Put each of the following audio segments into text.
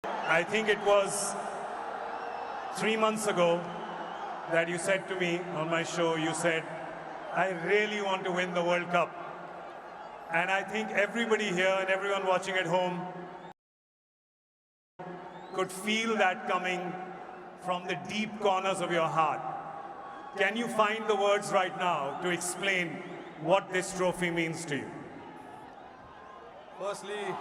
I think it was 3 months ago that you said to me on my show, you said, I really want to win the World Cup. And I think everybody here and everyone watching at home could feel that coming from the deep corners of your heart. Can you find the words right now to explain what this trophy means to you? Firstly,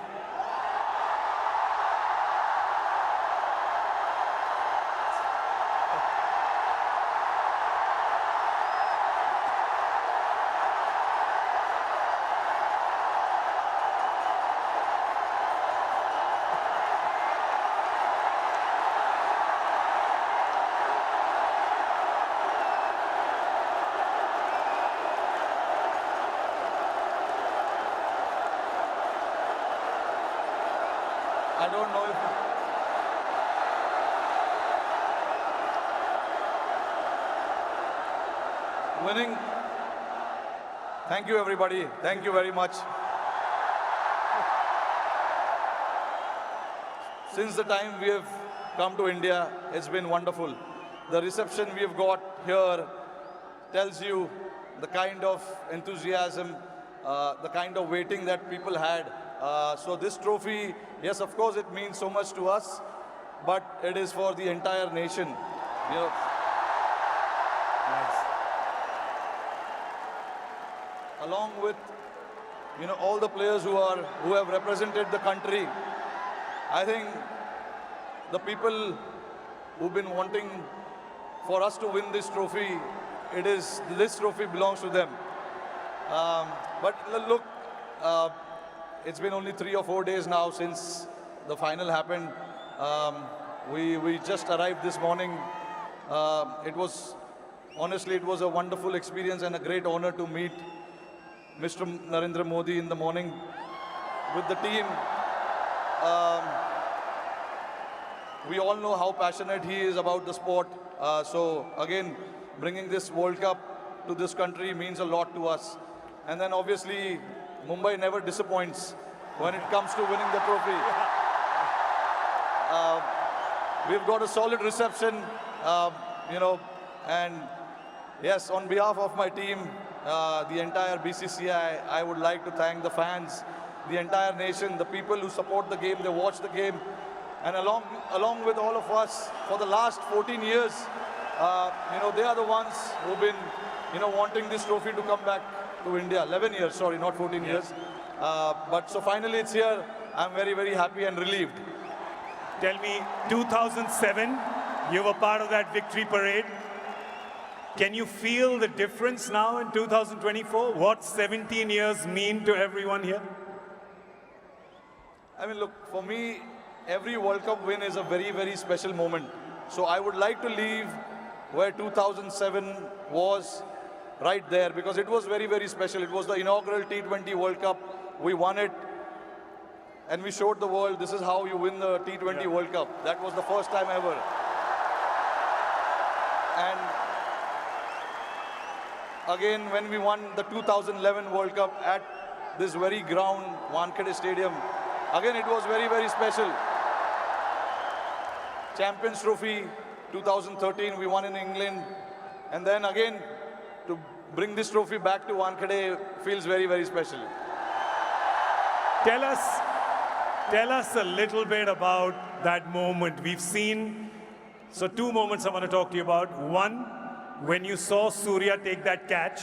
I don't know if winning. Thank you, everybody. Thank you very much. Since the time we have come to India, it's been wonderful. The reception we have got here tells you the kind of enthusiasm, the kind of waiting that people had. So this trophy, yes, of course, it means so much to us, but it is for the entire nation. You know, along with all the players who have represented the country. I think the people who've been wanting for us to win this trophy, this trophy belongs to them. But look, it's been only 3 or 4 days now since the final happened. We just arrived this morning. Honestly, it was a wonderful experience and a great honor to meet Mr. Narendra Modi in the morning with the team. We all know how passionate he is about the sport. So again, bringing this World Cup to this country means a lot to us. And then obviously, Mumbai never disappoints when it comes to winning the trophy. We've got a solid reception, and yes, on behalf of my team, the entire BCCI, I would like to thank the fans, the entire nation, the people who support the game, they watch the game, and along with all of us for the last 14 years, they are the ones who've been, wanting this trophy to come back to India. 11 years, sorry, not 14 years. But so finally it's here. I'm very, very happy and relieved. Tell me, 2007, you were part of that victory parade. Can you feel the difference now in 2024? What 17 years mean to everyone here? I mean, look, for me, every World Cup win is a very, very special moment. So I would like to leave where 2007 was, right there, because it was very, very special. It was the inaugural T20 World Cup. We won it, and we showed the world this is how you win the T20 World Cup. That was the first time ever. And again, when we won the 2011 World Cup at this very ground, Wankhede Stadium, again, it was very, very special. Champions Trophy 2013, we won in England. And then again, to bring this trophy back to Wankhede feels very, very special. Tell us a little bit about that moment. We've seen, so 2 moments I want to talk to you about. One, when you saw Surya take that catch,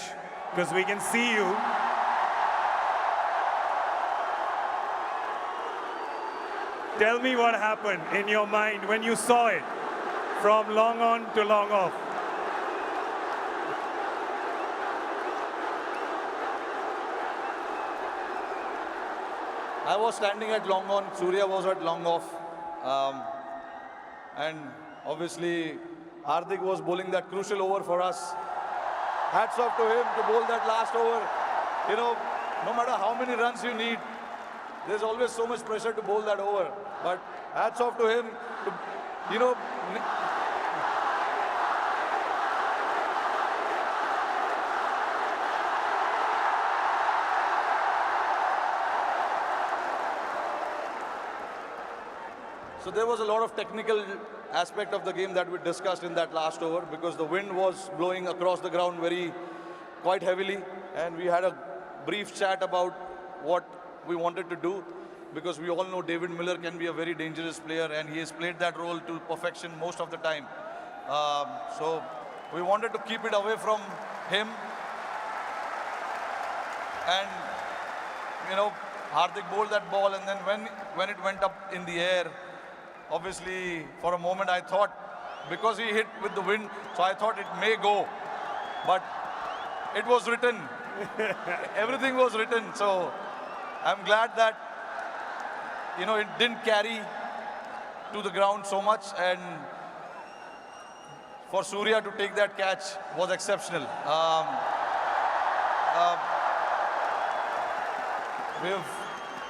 because we can see you. Tell me what happened in your mind when you saw it from long on to long off. I was standing at long on, Surya was at long off. And obviously, Hardik was bowling that crucial over for us. Hats off to him to bowl that last over. No matter how many runs you need, there's always so much pressure to bowl that over. But hats off to him to, So there was a lot of technical aspect of the game that we discussed in that last over because the wind was blowing across the ground quite heavily, and we had a brief chat about what we wanted to do because we all know David Miller can be a very dangerous player and he has played that role to perfection most of the time. So we wanted to keep it away from him, and Hardik bowled that ball, and then when it went up in the air, obviously for a moment I thought, because he hit with the wind, so I thought it may go, but it was written. Everything was written, so I'm glad that it didn't carry to the ground so much, and for Surya to take that catch was exceptional.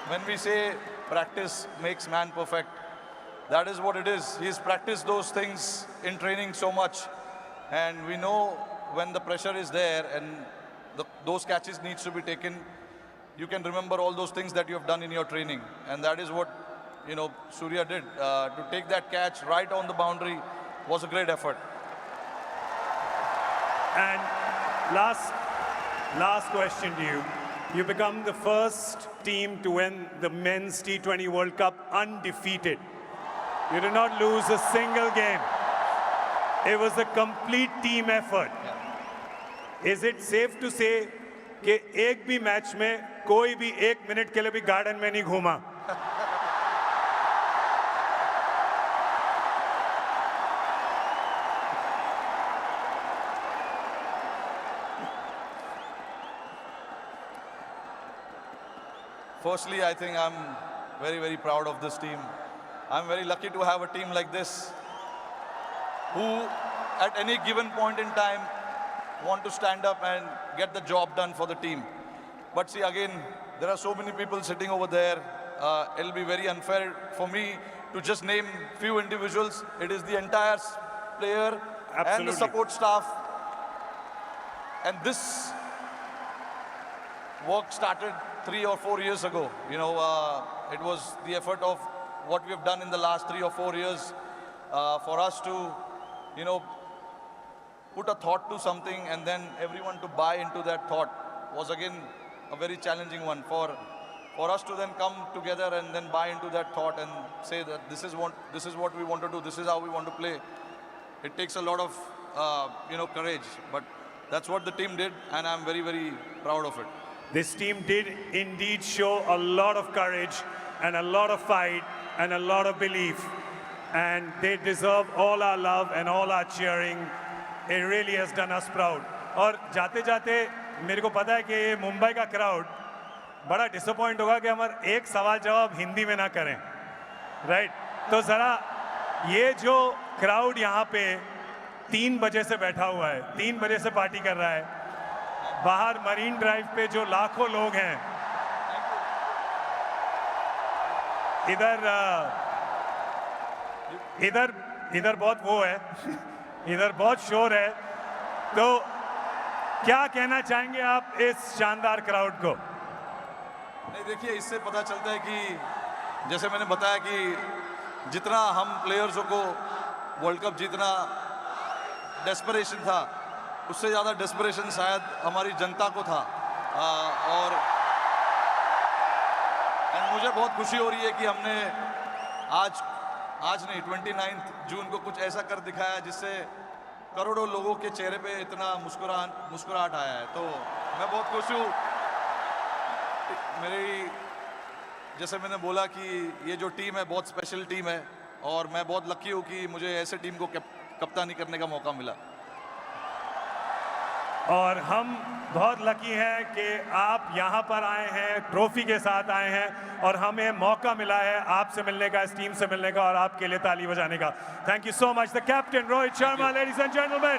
When we say practice makes man perfect, that is what it is. He's practiced those things in training so much, and we know when the pressure is there and those catches needs to be taken, you can remember all those things that you have done in your training, and that is what Surya did. To take that catch right on the boundary was a great effort. And last question to you. You become the first team to win the Men's T20 World Cup undefeated. You did not lose a single game. It was a complete team effort. Is it safe to say कि एक भी match में कोई भी 1 minute के लिए भी garden में नहीं घूमा? Firstly, I think I'm very, very proud of this team. I'm very lucky to have a team like this who, at any given point in time, want to stand up and get the job done for the team. But see, again, there are so many people sitting over there. It'll be very unfair for me to just name few individuals. It is the entire player and the support staff. And this work started 3 or 4 years ago. It was the effort of what we have done in the last 3 or 4 years for us to, put a thought to something and then everyone to buy into that thought was again a very challenging one for us to then come together and then buy into that thought and say that this is what we want to do, this is how we want to play. It takes a lot of courage, but that's what the team did, and I'm very, very proud of it. This team did indeed show a lot of courage and a lot of fight and a lot of belief, and they deserve all our love and all our cheering. It really has done us proud. और जाते जाते मेरे को पता है कि ये मुंबई का क्राउड बड़ा डिसअपॉइंट होगा कि हमारा एक सवाल जवाब हिंदी में ना करें, राइट? तो ज़रा ये जो क्राउड यहाँ पे 3 बजे से बैठा हुआ है, 3 बजे से पार्टी कर रहा है, बाहर मरीन ड्राइव पे जो लाखों लोग हैं, इधर बहुत वो है, इधर बहुत शोर है, तो क्या कहना चाहेंगे आप इस शानदार क्राउड को? नहीं, देखिए, इससे पता चलता है कि जैसे मैंने बताया कि जितना हम प्लेयर्सों को वर्ल्ड कप जीतना डेस्परेशन था, उससे ज़्यादा डेस्परेशन शायद हमारी जनता को था। और मुझे बहुत खुशी हो रही है कि हमने आज नहीं 29 जून को कुछ ऐसा कर दिखाया जिससे करोड़ों लोगों के चेहरे पे इतना मुस्कुराहट आया है। तो मैं बहुत खुश हूँ। जैसे मैंने बोला कि ये जो टीम है बहुत स्पेशल टीम है, और मैं बहुत लकी हूँ कि मुझे ऐसे टीम को कप्तानी करने का मौका मिला। और हम बहुत लकी हैं कि आप यहाँ पर आए हैं, ट्रॉफी के साथ आए हैं, और हमें मौका मिला है आपसे मिलने का, इस टीम से मिलने का, और आपके लिए ताली बजाने का। Thank you so much the captain Rohit Sharma, ladies and gentleman.